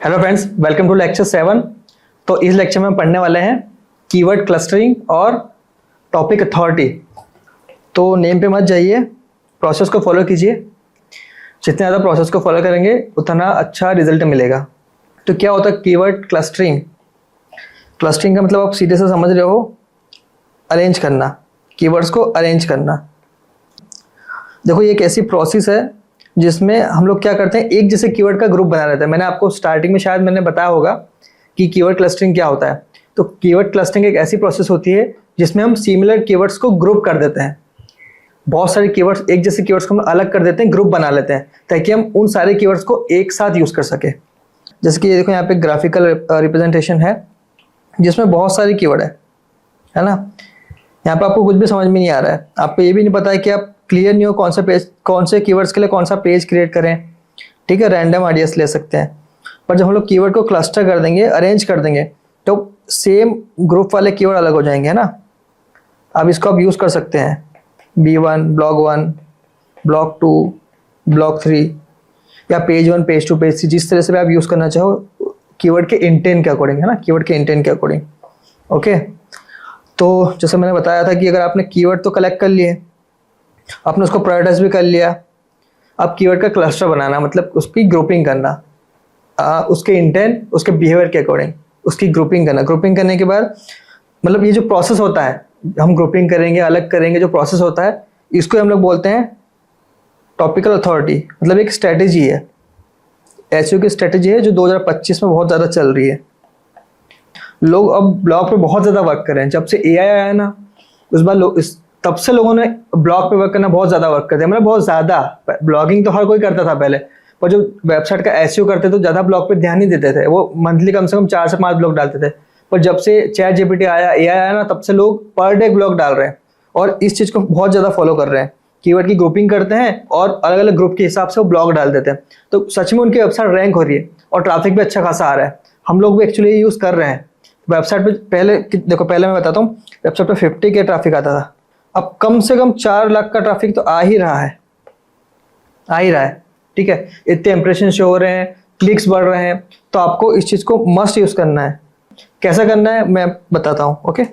Hello friends, welcome to lecture 7। तो इस lecture में हम पढ़ने वाले हैं कीवर्ड क्लस्टरिंग और टॉपिक अथॉरिटी। तो नेम पे मत जाइए, प्रोसेस को फॉलो कीजिए। जितने ज़्यादा प्रोसेस को फॉलो करेंगे उतना अच्छा रिजल्ट मिलेगा। तो क्या होता है कीवर्ड क्लस्टरिंग? क्लस्टरिंग का मतलब आप सीधे से समझ रहे हो, अरेंज करना, कीवर्ड्स को अरेंज करना। देखो, ये एक ऐसी प्रोसेस है जिसमें हम लोग क्या करते हैं, एक जैसे कीवर्ड का ग्रुप बना लेते हैं। मैंने आपको स्टार्टिंग में शायद मैंने बताया होगा कि कीवर्ड क्लस्टरिंग क्या होता है। तो कीवर्ड क्लस्टरिंग एक ऐसी प्रोसेस होती है जिसमें हम सिमिलर कीवर्ड्स को ग्रुप कर देते हैं। बहुत सारे कीवर्ड्स, एक जैसे कीवर्ड्स को हम अलग कर देते हैं, ग्रुप बना लेते हैं ताकि हम उन सारे कीवर्ड्स को एक साथ यूज कर सके। जैसे कि ये देखो, यहाँ पे ग्राफिकल रिप्रेजेंटेशन है जिसमें बहुत सारे कीवर्ड है ना। यहाँ पे आपको कुछ भी समझ में नहीं आ रहा है, आपको ये भी नहीं पता है कि आप क्लियर नहीं हो कौन सा पेज, कौन से कीवर्ड्स के लिए कौन सा पेज क्रिएट करें। ठीक है, रैंडम आइडियाज ले सकते हैं। पर जब हम लोग कीवर्ड को क्लस्टर कर देंगे, अरेंज कर देंगे, तो सेम ग्रुप वाले कीवर्ड अलग हो जाएंगे, है ना। अब इसको आप यूज कर सकते हैं B1, ब्लॉग 1, ब्लॉग 2, ब्लॉग 3 या पेज 1, पेज 2, पेज 3, जिस तरह से भी आप यूज करना चाहो कीवर्ड के इंटेंट के अकॉर्डिंग, है ना, कीवर्ड के इंटेंट के अकॉर्डिंग। ओके, तो जैसे मैंने बताया था कि अगर आपने कीवर्ड तो कलेक्ट कर लिए, आपने उसको प्रायोरिटाइज भी कर लिया, अब कीवर्ड का क्लस्टर बनाना, मतलब उसकी ग्रुपिंग करना, उसके इंटेंट, उसके बिहेवियर के अकॉर्डिंग उसकी ग्रुपिंग करना। ग्रुपिंग करने के बाद मतलब ये जो प्रोसेस होता है, हम ग्रुपिंग करेंगे, अलग करेंगे, जो प्रोसेस होता है इसको हम लोग बोलते हैं टॉपिकल अथॉरिटी। मतलब एक स्ट्रेटेजी है, एसईओ की स्ट्रेटेजी है जो 2025 में बहुत ज़्यादा चल रही है। लोग अब ब्लॉग पे बहुत ज़्यादा वर्क कर रहे हैं। जब से एआई आया ना, उस बार लोग तब से लोगों ने ब्लॉग पे वर्क करना बहुत ज़्यादा वर्क करते हैं। मतलब बहुत ज़्यादा। ब्लॉगिंग तो हर कोई करता था पहले, पर जो वेबसाइट का एसईओ करते तो ज़्यादा ब्लॉग पे ध्यान नहीं देते थे। वो मंथली कम से कम 4 से 5 ब्लॉग डालते थे। पर जब से चैट जीपीटी आया, एआई आया ना, तब से लोग पर डे ब्लॉग डाल रहे हैं और इस चीज़ को बहुत ज़्यादा फॉलो कर रहे हैं। कीवर्ड की ग्रुपिंग करते हैं और अलग अलग ग्रुप के हिसाब से वो ब्लॉग डाल देते हैं। तो सच में उनकी वेबसाइट रैंक हो रही है और ट्रैफिक भी अच्छा खासा आ रहा है। हम लोग भी एक्चुअली ये यूज़ कर रहे हैं। वेबसाइट पे पहले देखो, पहले मैं बताता हूँ, वेबसाइट पे 50 के ट्रैफिक आता था, अब कम से कम 4 लाख का ट्रैफिक तो आ ही रहा है। ठीक है, इतने इंप्रेशन शो हो रहे हैं, क्लिक्स बढ़ रहे हैं। तो आपको इस चीज़ को मस्ट यूज़ करना है। कैसा करना है मैं बताता हूँ। ओके,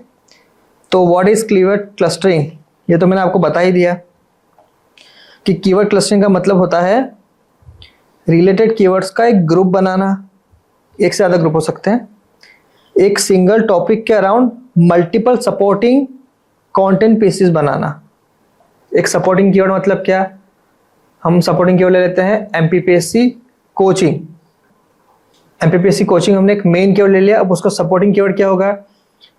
तो व्हाट इज कीवर्ड क्लस्टरिंग, ये तो मैंने आपको बता ही दिया कि कीवर्ड क्लस्टरिंग का मतलब होता है रिलेटेड कीवर्ड्स का एक ग्रुप बनाना। एक से ज़्यादा ग्रुप हो सकते हैं। एक सिंगल टॉपिक के around multiple supporting content pieces बनाना। एक सपोर्टिंग कीवर्ड मतलब क्या, हम सपोर्टिंग कीवर्ड ले लेते हैं एमपीपीएससी कोचिंग। एमपीपीएससी कोचिंग हमने एक मेन कीवर्ड ले लिया। अब उसका सपोर्टिंग कीवर्ड क्या होगा,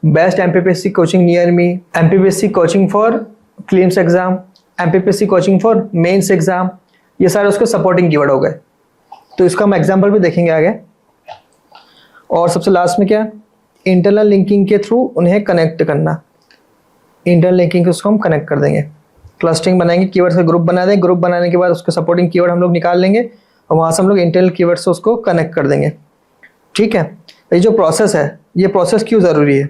best MPPSC coaching near me, MPPSC coaching for prelims exam, MPPSC coaching for mains exam. ये सारे उसके सपोर्टिंग कीवर्ड हो गए। तो इसका हम एग्जाम्पल भी देखेंगे आगे। और सबसे लास्ट में क्या, इंटरनल लिंकिंग के थ्रू उन्हें कनेक्ट करना। इंटरनल लिंकिंग के उसको हम कनेक्ट कर देंगे। क्लस्टरिंग बनाएंगे, कीवर्ड्स का ग्रुप बना देंगे। ग्रुप बनाने के बाद उसके सपोर्टिंग कीवर्ड हम लोग निकाल लेंगे और वहाँ से हम लोग इंटरनल कीवर्ड से उसको कनेक्ट कर देंगे। ठीक है, ये जो प्रोसेस है, ये प्रोसेस क्यों ज़रूरी है?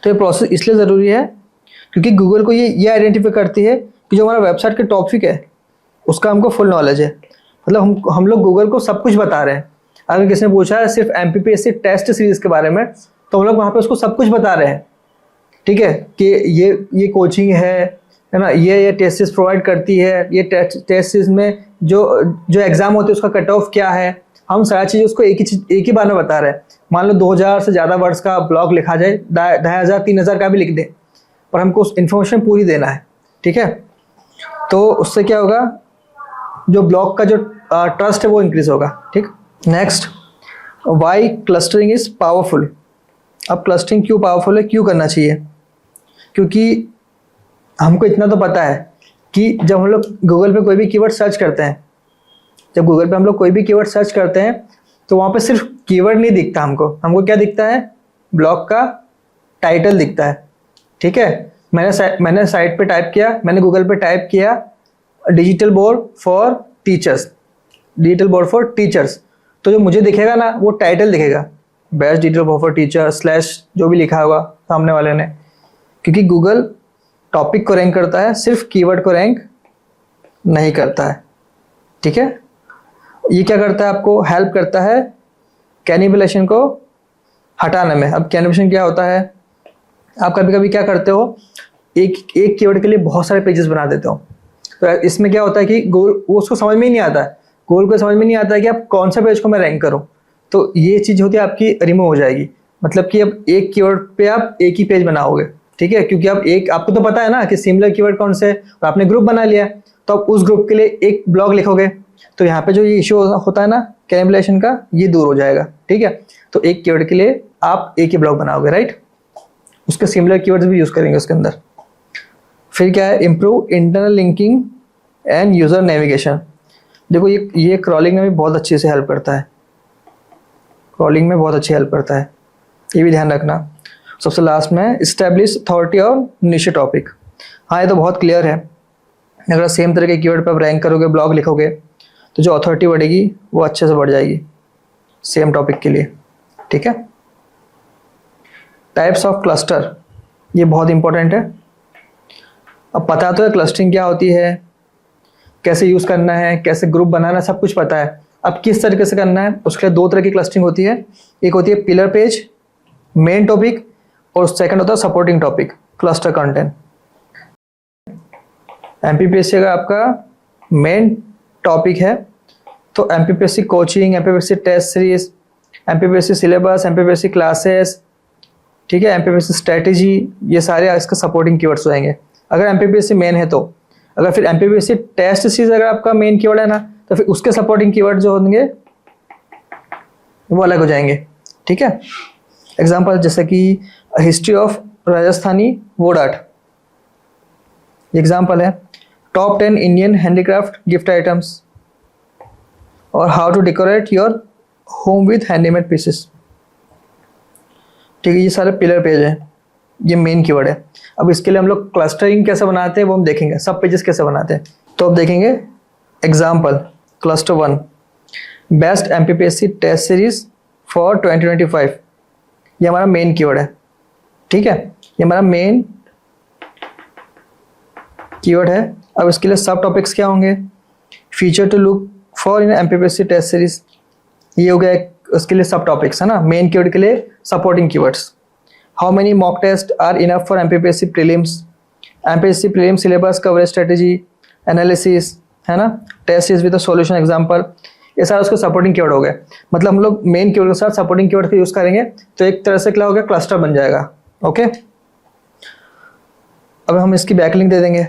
तो ये प्रोसेस इसलिए ज़रूरी है क्योंकि गूगल को ये आइडेंटिफाई करती है कि जो हमारा वेबसाइट का टॉपिक है उसका हमको फुल नॉलेज है। मतलब हम लोग गूगल को सब कुछ बता रहे हैं। अगर किसी ने पूछा है सिर्फ एमपीपीएससी टेस्ट सीरीज के बारे में, तो हम लोग वहाँ पे उसको सब कुछ बता रहे हैं। ठीक है, कि ये कोचिंग है ना, ये टेस्ट सीरीज प्रोवाइड करती है, ये टेस्ट सीरीज में जो एग्जाम होते हैं उसका कट ऑफ क्या है, हम सारी चीज़ उसको एक ही बार में बता रहे हैं। मान लो 2000 से ज़्यादा वर्ड्स का ब्लॉग लिखा जाए, 2000 3000 का भी लिख दें, पर हमको उस इन्फॉर्मेशन पूरी देना है। ठीक है, तो उससे क्या होगा, जो ब्लॉग का जो ट्रस्ट है वो इंक्रीज होगा। ठीक, next, why clustering is powerful. अब क्लस्टरिंग क्यों पावरफुल है, क्यों करना चाहिए? क्योंकि हमको इतना तो पता है कि जब हम लोग गूगल पे कोई भी कीवर्ड सर्च करते हैं, जब गूगल पे हम लोग कोई भी कीवर्ड सर्च करते हैं तो वहाँ पे सिर्फ कीवर्ड नहीं दिखता हमको क्या दिखता है, ब्लॉग का टाइटल दिखता है। ठीक है, मैंने साइट पे टाइप किया, मैंने गूगल पे टाइप किया digital board for teachers, digital board for teachers, तो जो मुझे दिखेगा ना वो टाइटल दिखेगा, best digital board for teacher slash जो भी लिखा होगा सामने वाले ने। क्योंकि गूगल टॉपिक को रैंक करता है, सिर्फ कीवर्ड को रैंक नहीं करता है। ठीक है, ये क्या करता है, आपको हेल्प करता है कैनिबलेशन को हटाने में। अब कैनिबलेशन क्या होता है, आप कभी कभी क्या करते हो, एक कीवर्ड के लिए बहुत सारे पेजेस बना देते हो। तो इसमें क्या होता है कि गोल वो उसको समझ में ही नहीं आता है, गोल को समझ में नहीं आता है कि आप कौन सा पेज को मैं रैंक करूं। तो ये चीज़ होती है आपकी रिमूव हो जाएगी। मतलब कि अब एक कीवर्ड पे आप एक ही पेज बनाओगे, ठीक है, क्योंकि आप एक, आपको तो पता है ना कि सिमिलर कीवर्ड कौन से, और आपने ग्रुप बना लिया, तो आप उस ग्रुप के लिए एक ब्लॉग लिखोगे। तो यहाँ पे जो ये इशू होता है ना कैनिबलेशन का, ये दूर हो जाएगा, ठीक है। तो एक कीवर्ड के लिए आप एक ही ब्लॉग बनाओगे, राइट, उसके सिमिलर कीवर्ड्स भी यूज करेंगे उसके अंदर। फिर क्या है, improve internal linking and user navigation. देखो ये क्रॉलिंग में भी बहुत अच्छे से हेल्प करता है, क्रॉलिंग में बहुत अच्छी हेल्प करता है, ये भी ध्यान रखना। सबसे लास्ट में एस्टैब्लिश अथॉरिटी और निश टॉपिक। हाँ, ये तो बहुत क्लियर है, अगर सेम तरह के कीवर्ड पर आप रैंक करोगे, ब्लॉग लिखोगे, तो जो अथॉरिटी बढ़ेगी वो अच्छे से बढ़ जाएगी सेम टॉपिक के लिए, ठीक है। टाइप्स ऑफ क्लस्टर, ये बहुत इंपॉर्टेंट है। अब पता तो है क्लस्टरिंग क्या होती है, कैसे यूज़ करना है, कैसे ग्रुप बनाना, सब कुछ पता है। अब किस तरीके से करना है, उसके लिए दो तरह की क्लस्टरिंग होती है। एक होती है पिलर पेज, मेन टॉपिक, और सेकंड होता है supporting topic, cluster content. MPPSC अगर आपका मेन टॉपिक है तो MPPSC coaching, MPPSC test series, MPPSC syllabus, MPPSC classes, ठीक है, एमपीपीएससी स्ट्रेटेजी, ये सारे इसके सपोर्टिंग कीवर्ड्स हो जाएंगे अगर एमपीपीएससी मेन है तो। अगर फिर एमपीपीएससी टेस्ट सीरीज अगर आपका मेन कीवर्ड है ना, तो फिर उसके सपोर्टिंग कीवर्ड जो होंगे वो अलग हो जाएंगे, ठीक है। एग्जाम्पल जैसे कि history of Rajasthani wood art, example है top 10 Indian handicraft gift items, और how to decorate your home with handmade pieces, ठीक है। ये सारे पिलर पेज हैं, ये मेन कीवर्ड है। अब इसके लिए हम लोग क्लस्टरिंग कैसे बनाते हैं वो हम देखेंगे, सब पेजेस कैसे बनाते हैं। तो अब देखेंगे example, cluster 1 best MPPSC test series for 2025, ये हमारा मेन कीवर्ड है, ठीक है, ये हमारा मेन कीवर्ड है। अब इसके लिए सब टॉपिक्स क्या होंगे, feature to look for in MPPSC test series, ये हो गया उसके लिए सब टॉपिक्स है ना, मेन कीवर्ड के लिए supporting keywords. How many mock test are enough for MPPSC prelims, MPSC prelim syllabus coverage strategy analysis, है ना, test series with solution example, ये सारा उसके सपोर्टिंग कीवर्ड हो गए। मतलब हम लोग मेन कीवर्ड के साथ सपोर्टिंग कीवर्ड का यूज करेंगे तो एक तरह से क्या हो गया, क्लस्टर बन जाएगा, ओके। अब हम इसकी बैकलिंक दे देंगे।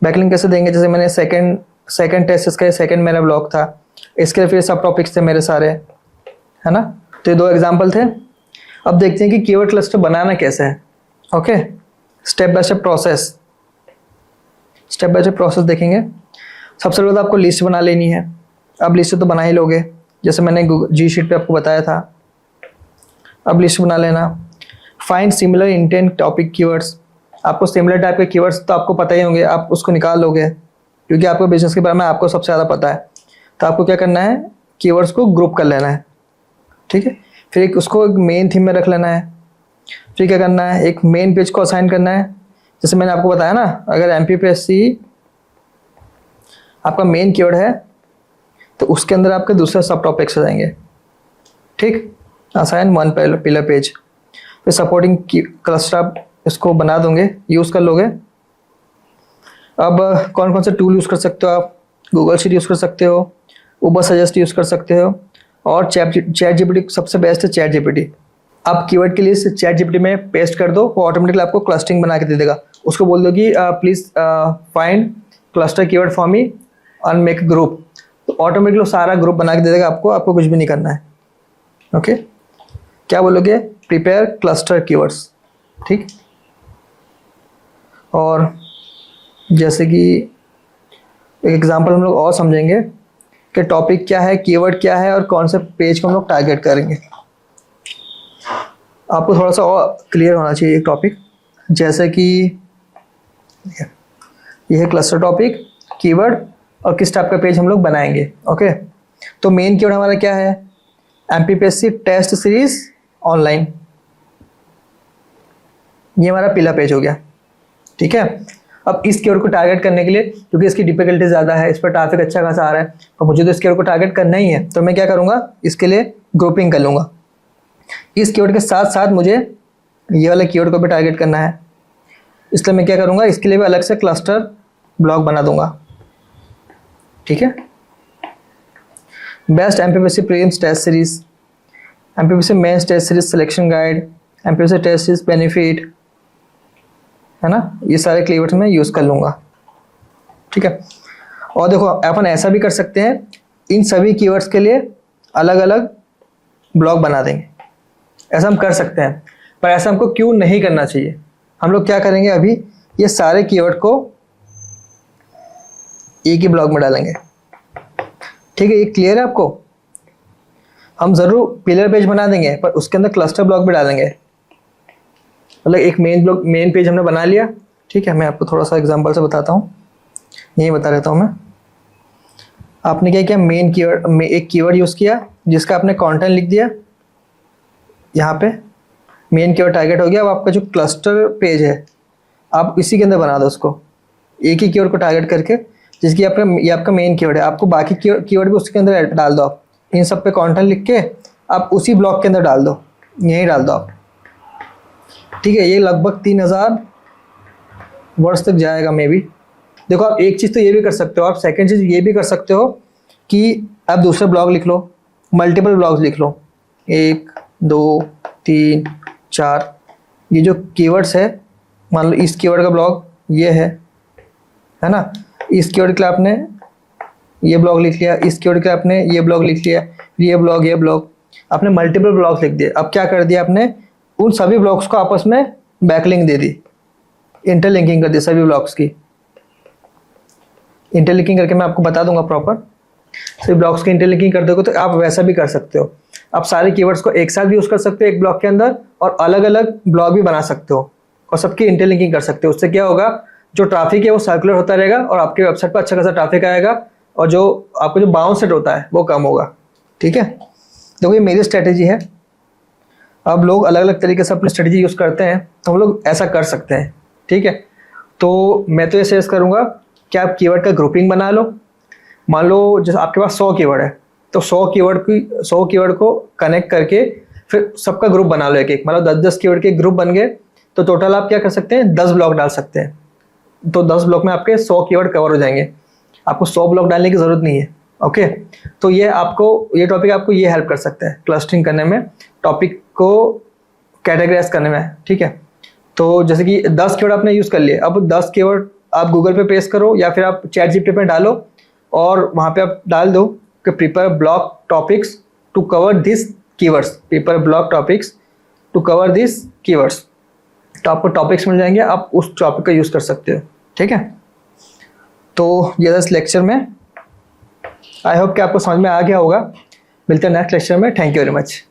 बैकलिंक कैसे देंगे, जैसे मैंने सेकंड टेस्ट इसका सेकंड मेरा ब्लॉग था, इसके फिर सब टॉपिक्स थे मेरे सारे, है ना। तो ये दो एग्जाम्पल थे। अब देखते हैं कि कीवर्ड क्लस्टर बनाना कैसे है, okay. Step by step process देखेंगे। सबसे पहले तो आपको लिस्ट बना लेनी है। अब लिस्ट तो बना ही लोगे, जैसे मैंने जी शीट पे आपको बताया था। अब लिस्ट बना लेना। Find similar intent topic keywords, आपको सिमिलर टाइप के कीवर्ड्स तो आपको पता ही होंगे, आप उसको निकाल लोगे क्योंकि आपको बिजनेस के बारे में आपको सबसे ज़्यादा पता है। तो आपको क्या करना है, कीवर्ड्स को ग्रुप कर लेना है, ठीक है। फिर एक उसको एक मेन थीम में रख लेना है। फिर क्या करना है, एक मेन पेज को असाइन करना है। जैसे मैंने आपको बताया ना, अगर एमपीपीएससी आपका मेन कीवर्ड है तो उसके अंदर आपके दूसरे सब टॉपिक्स हो जाएंगे, ठीक। Assign one pillar page. फिर सपोर्टिंग क्लस्टर आप इसको बना दोगे, यूज़ कर लोगे। अब कौन कौन से टूल यूज़ कर सकते हो आप, गूगल शीट यूज़ कर सकते हो, उबर सजेस्ट यूज़ कर सकते हो, और चैट जीपीटी सबसे बेस्ट है चैट जीपीटी। आप कीवर्ड के लिए चैट जीपीटी में पेस्ट कर दो, वो ऑटोमेटिकली आपको क्लस्टरिंग बना के दे देगा। उसको बोल दो कि please find cluster keyword for me और मेक ग्रुप, तो ऑटोमेटिकली सारा ग्रुप बना के दे देगा आपको कुछ भी नहीं करना है, ओके। क्या बोलोगे, प्रिपेयर क्लस्टर कीवर्ड्स, ठीक। और जैसे कि एक एग्जांपल हम लोग और समझेंगे कि टॉपिक क्या है, कीवर्ड क्या है, और कौन से पेज को हम लोग टारगेट करेंगे। आपको थोड़ा सा और क्लियर होना चाहिए एक टॉपिक, जैसे कि यह है क्लस्टर टॉपिक, कीवर्ड और किस टाइप का पेज हम लोग बनाएंगे, ओके। तो मेन कीवर्ड हमारा क्या है, एमपीपीएससी टेस्ट सीरीज ऑनलाइन, ये हमारा पहला पेज हो गया, ठीक है। अब इस कीवर्ड को टारगेट करने के लिए, क्योंकि इसकी डिफिकल्टी ज़्यादा है, इस पर ट्रैफिक अच्छा खासा आ रहा है, तो मुझे तो इस कीवर्ड को टारगेट करना ही है, तो मैं क्या करूँगा, इसके लिए ग्रुपिंग कर लूँगा। इस कीवर्ड के साथ साथ मुझे ये वाला कीवर्ड को भी टारगेट करना है, इसलिए मैं क्या करूँगा, इसके लिए भी अलग से क्लस्टर ब्लॉक बना दूंगा। ठीक है, best MPPC prelims test series, MPPC mains test series selection guide, MPPC test series benefit, है ना, ये सारे कीवर्ड्स मैं यूज़ कर लूँगा। ठीक है, और देखो अपन ऐसा भी कर सकते हैं, इन सभी कीवर्ड्स के लिए अलग अलग ब्लॉक बना देंगे, ऐसा हम कर सकते हैं। पर ऐसा हमको क्यों नहीं करना चाहिए, हम लोग क्या करेंगे, अभी ये सारे कीवर्ड को एक ही ब्लॉक में डालेंगे। ठीक है, ये क्लियर है आपको? हम ज़रूर पिलर पेज बना देंगे, पर उसके अंदर क्लस्टर ब्लॉक भी डालेंगे। मतलब एक मेन पेज हमने बना लिया। ठीक है, मैं आपको थोड़ा सा एग्जांपल से बताता हूँ, यही बता देता हूँ मैं। आपने क्या किया, मेन कीवर्ड में एक कीवर्ड यूज़ किया जिसका आपने कंटेंट लिख दिया, यहाँ पे मेन कीवर्ड टारगेट हो गया। अब आपका जो क्लस्टर पेज है आप इसी के अंदर बना दो उसको, एक ही कीवर्ड को टारगेट करके, जिसकी ये आपका मेन कीवर्ड है। आपको बाकी कीवर्ड भी उसके अंदर डाल दो, आप इन सब पे कंटेंट लिख के आप उसी ब्लॉक के अंदर डाल दो, यहीं डाल दो आप। ठीक है, ये लगभग 3000 वर्ड्स तक जाएगा मे बी। देखो आप एक चीज़ तो ये भी कर सकते हो, आप सेकंड चीज़ ये भी कर सकते हो कि आप दूसरे ब्लॉग लिख लो, मल्टीपल ब्लॉग्स लिख लो, 1 2 3 4। ये जो कीवर्ड्स है, मान लो इस कीवर्ड का ब्लॉग ये है ना, इस कीवर्ड के लिए आपने ये ब्लॉग लिख लिया, इस कीवर्ड के लिए आपने ये ब्लॉग लिख लिया, ये ब्लॉग आपने मल्टीपल ब्लॉग्स लिख दिए। अब क्या कर दिया आपने, उन सभी ब्लॉग्स को आपस में बैकलिंक दे दी, इंटरलिंकिंग कर दी सभी ब्लॉग्स की। इंटरलिंकिंग करके मैं आपको बता दूंगा प्रॉपर, सभी ब्लॉग्स की इंटरलिंकिंग कर दोगे तो आप वैसा भी कर सकते हो। आप सारे कीवर्ड्स को एक साथ भी यूज़ कर सकते हो एक ब्लॉग के अंदर, और अलग अलग ब्लॉग भी बना सकते हो और सबकी इंटरलिंकिंग कर सकते हो। उससे क्या होगा, जो ट्रैफिक है वो सर्कुलर होता रहेगा और आपके वेबसाइट पर अच्छा खासा ट्रैफिक आएगा, और जो आपको जो बाउंस रेट होता है वो कम होगा। ठीक है, देखो ये मेरी स्ट्रेटेजी है। अब लोग अलग अलग तरीके से अपनी स्ट्रेटेजी यूज़ करते हैं, तो हम लोग ऐसा कर सकते हैं। ठीक है, तो मैं तो ये सजेस्ट करूँगा कि आप कीवर्ड का ग्रुपिंग बना लो। मान लो जैसे आपके पास 100 कीवर्ड है, तो 100 कीवर्ड को कनेक्ट करके फिर सबका ग्रुप बना लो एक एक। मान लो 10-10 कीवर्ड के ग्रुप बन गए, तो टोटल आप क्या कर सकते हैं, 10 ब्लॉक डाल सकते हैं। तो 10 ब्लॉक में आपके 100 कीवर्ड कवर हो जाएंगे, आपको 100 ब्लॉक डालने की ज़रूरत नहीं है। ओके, तो ये टॉपिक आपको ये हेल्प कर सकता है क्लस्टरिंग करने में, टॉपिक को कैटेगराइज करने में। ठीक है, तो जैसे कि 10 कीवर्ड आपने यूज़ कर लिए, अब 10 कीवर्ड आप गूगल पे पेस्ट करो या फिर आप ChatGPT पे डालो, और वहाँ पे आप डाल दो कि prepare block topics to cover this keywords, prepare block topics to cover this keywords, तो आपको टॉपिक्स मिल जाएंगे, आप उस टॉपिक का यूज़ कर सकते हो। ठीक है, तो ये इस लेक्चर में आई होप कि आपको समझ में आ गया होगा। मिलते हैं नेक्स्ट लेक्चर में। Thank you very much.